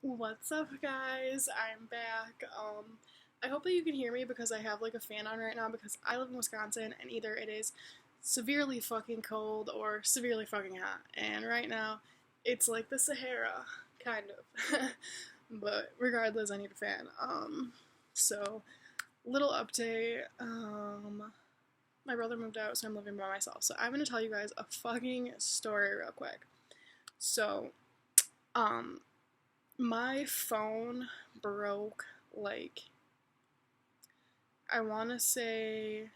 What's up, guys? I'm back. I hope that you can hear me because I have like a fan on right now because I live in Wisconsin and either it is severely fucking cold or severely fucking hot. And right now, it's like the Sahara, kind of. But regardless, I need a fan. So little update. My brother moved out, so I'm living by myself. So I'm gonna tell you guys a fucking story real quick. So, um, my phone broke like I want to say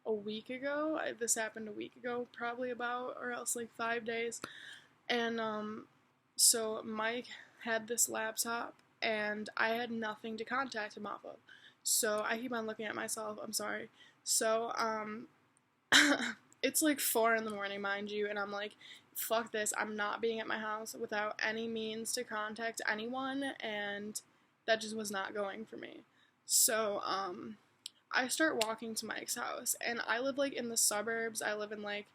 a week ago. This happened a week ago, probably about, or else like 5 days. And so Mike had this laptop, and I had nothing to contact him off of. So I keep on looking at myself. I'm sorry. So it's like 4 in the morning, mind you, and I'm like, fuck this. I'm not being at my house without any means to contact anyone, and that just was not going for me. So, I start walking to Mike's house, and I live like in the suburbs. I live in like,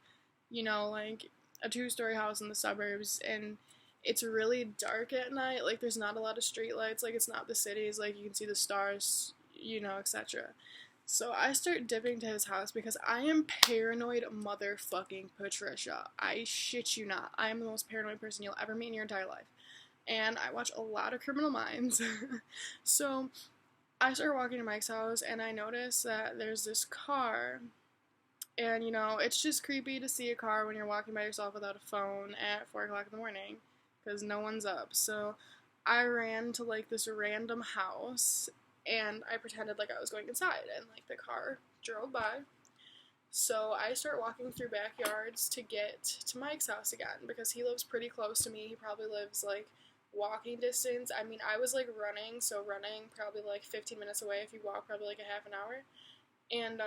like a 2-story house in the suburbs, and it's really dark at night. Like, there's not a lot of street lights. Like, it's not the cities. Like, you can see the stars, etc. So I start dipping to his house because I am paranoid motherfucking Patricia. I shit you not. I am the most paranoid person you'll ever meet in your entire life. And I watch a lot of Criminal Minds. So I start walking to Mike's house and I notice that there's this car. And it's just creepy to see a car when you're walking by yourself without a phone at 4 o'clock in the morning because no one's up. So I ran to like this random house and I pretended like I was going inside, and like the car drove by. So I start walking through backyards to get to Mike's house again because he lives pretty close to me. He probably lives like walking distance. I mean, I was like running, so running probably like 15 minutes away. If you walk, probably like a half an hour. And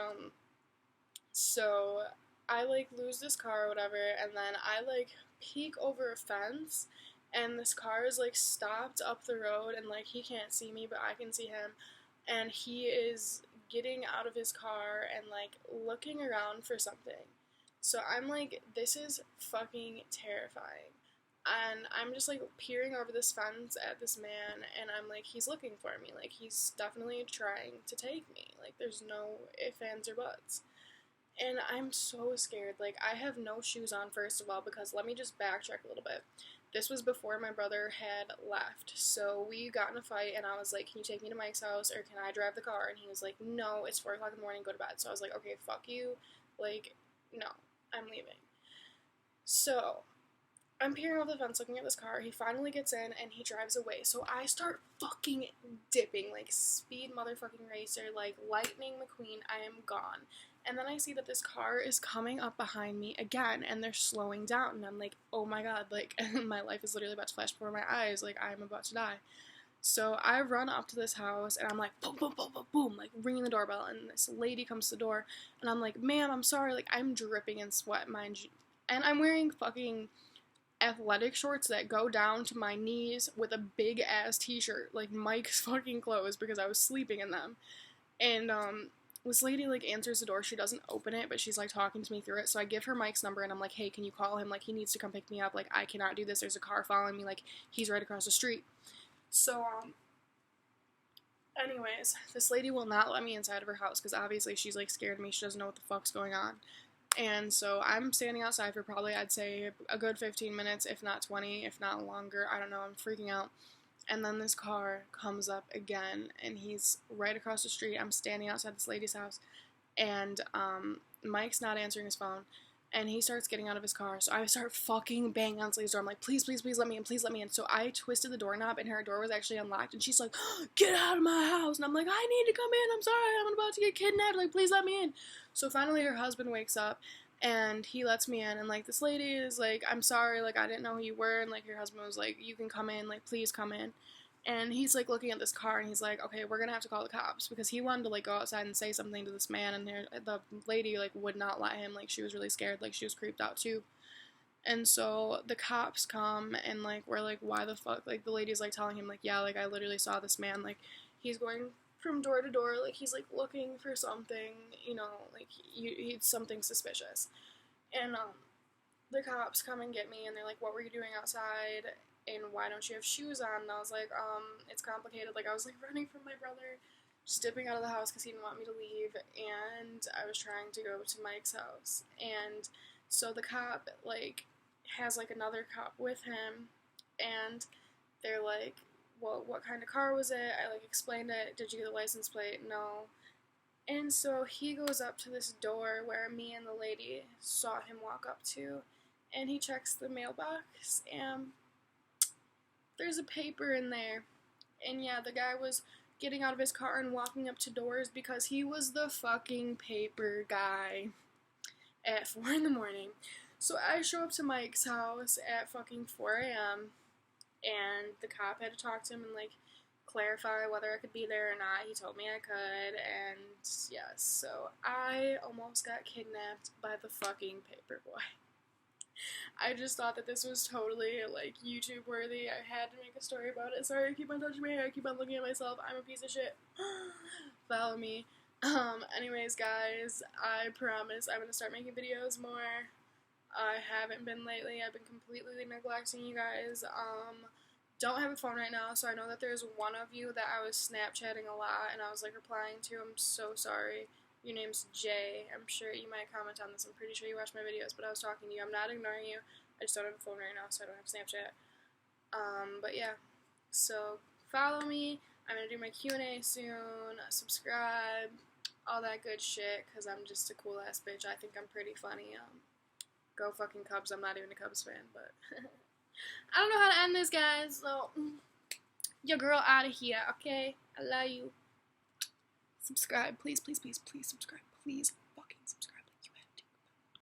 so I like lose this car or whatever, and then I like peek over a fence, and this car is like stopped up the road, and like he can't see me, but I can see him, and he is getting out of his car and like looking around for something. So I'm like, this is fucking terrifying. And I'm just like peering over this fence at this man, and I'm like, he's looking for me. Like, he's definitely trying to take me. Like, there's no ifs, ands, or buts. And I'm so scared. Like, I have no shoes on, first of all, because let me just backtrack a little bit. This was before my brother had left. So we got in a fight, and I was like, can you take me to Mike's house, or can I drive the car? And he was like, no, it's 4 o'clock in the morning, go to bed. So I was like, okay, fuck you. Like, no, I'm leaving. So I'm peering over the fence looking at this car. He finally gets in and he drives away. So I start fucking dipping, like speed motherfucking racer, like Lightning McQueen. I am gone. And then I see that this car is coming up behind me again and they're slowing down. And I'm like, oh my god, like my life is literally about to flash before my eyes. Like, I'm about to die. So I run up to this house and I'm like, boom, boom, boom, boom, boom, like ringing the doorbell. And this lady comes to the door and I'm like, ma'am, I'm sorry. Like, I'm dripping in sweat, mind you. And I'm wearing fucking athletic shorts that go down to my knees with a big ass t-shirt, like Mike's fucking clothes, because I was sleeping in them. And this lady like answers the door. She doesn't open it, but she's like talking to me through it. So I give her Mike's number and I'm like, hey, can you call him? Like, he needs to come pick me up. Like, I cannot do this. There's a car following me. Like, he's right across the street. So anyways, this lady will not let me inside of her house because obviously she's like scared of me. She doesn't know what the fuck's going on. And so I'm standing outside for probably, I'd say, a good 15 minutes, if not 20, if not longer. I don't know, I'm freaking out. And then this car comes up again, and he's right across the street. I'm standing outside this lady's house, and Mike's not answering his phone, and he starts getting out of his car. So I start fucking banging on this lady's door. I'm like, please, please, please let me in, please let me in. So I twisted the doorknob, and her door was actually unlocked, and she's like, get out of my house. And I'm like, I need to come in. I'm sorry, I'm about to get kidnapped. Like, please let me in. So finally her husband wakes up, and he lets me in, and like this lady is like, I'm sorry, like I didn't know who you were, and like her husband was like, you can come in, like please come in. And he's like looking at this car and he's like, okay, we're gonna have to call the cops, because he wanted to like go outside and say something to this man, and the lady like would not let him. Like, she was really scared, like she was creeped out too. And so the cops come and like we're like, why the fuck? Like, the lady's like telling him like, yeah, like I literally saw this man, like he's going from door to door, like he's like looking for something, like he's something suspicious. And the cops come and get me, and they're like, what were you doing outside? and why don't you have shoes on? And I was like, it's complicated. Like, I was, like, running from my brother, just dipping out of the house because he didn't want me to leave, and I was trying to go to Mike's house. And so the cop, like, has, like, another cop with him, and they're like, well, what kind of car was it? I, like, explained it. Did you get the license plate? No. And so he goes up to this door where me and the lady saw him walk up to, and he checks the mailbox, and there's a paper in there. And yeah, the guy was getting out of his car and walking up to doors because he was the fucking paper guy at 4 in the morning. So I show up to Mike's house at fucking 4 a.m. and the cop had to talk to him and, like, clarify whether I could be there or not. He told me I could, and yes, so I almost got kidnapped by the fucking paper boy. I just thought that this was totally, like, YouTube worthy. I had to make a story about it. Sorry, I keep on touching my hair. I keep on looking at myself. I'm a piece of shit. Follow me. Anyways, guys, I promise I'm gonna start making videos more. I haven't been lately. I've been completely neglecting you guys. Don't have a phone right now, so I know that there's one of you that I was Snapchatting a lot, and I was, like, replying to. I'm so sorry. Your name's Jay. I'm sure you might comment on this. I'm pretty sure you watch my videos, but I was talking to you. I'm not ignoring you. I just don't have a phone right now, so I don't have Snapchat. But yeah. So, follow me. I'm gonna do my Q&A soon. Subscribe. All that good shit, because I'm just a cool-ass bitch. I think I'm pretty funny. Go fucking Cubs. I'm not even a Cubs fan, but... I don't know how to end this, guys, so... Your girl out of here, okay? I love you. Subscribe. Please, please, please, please subscribe. Please.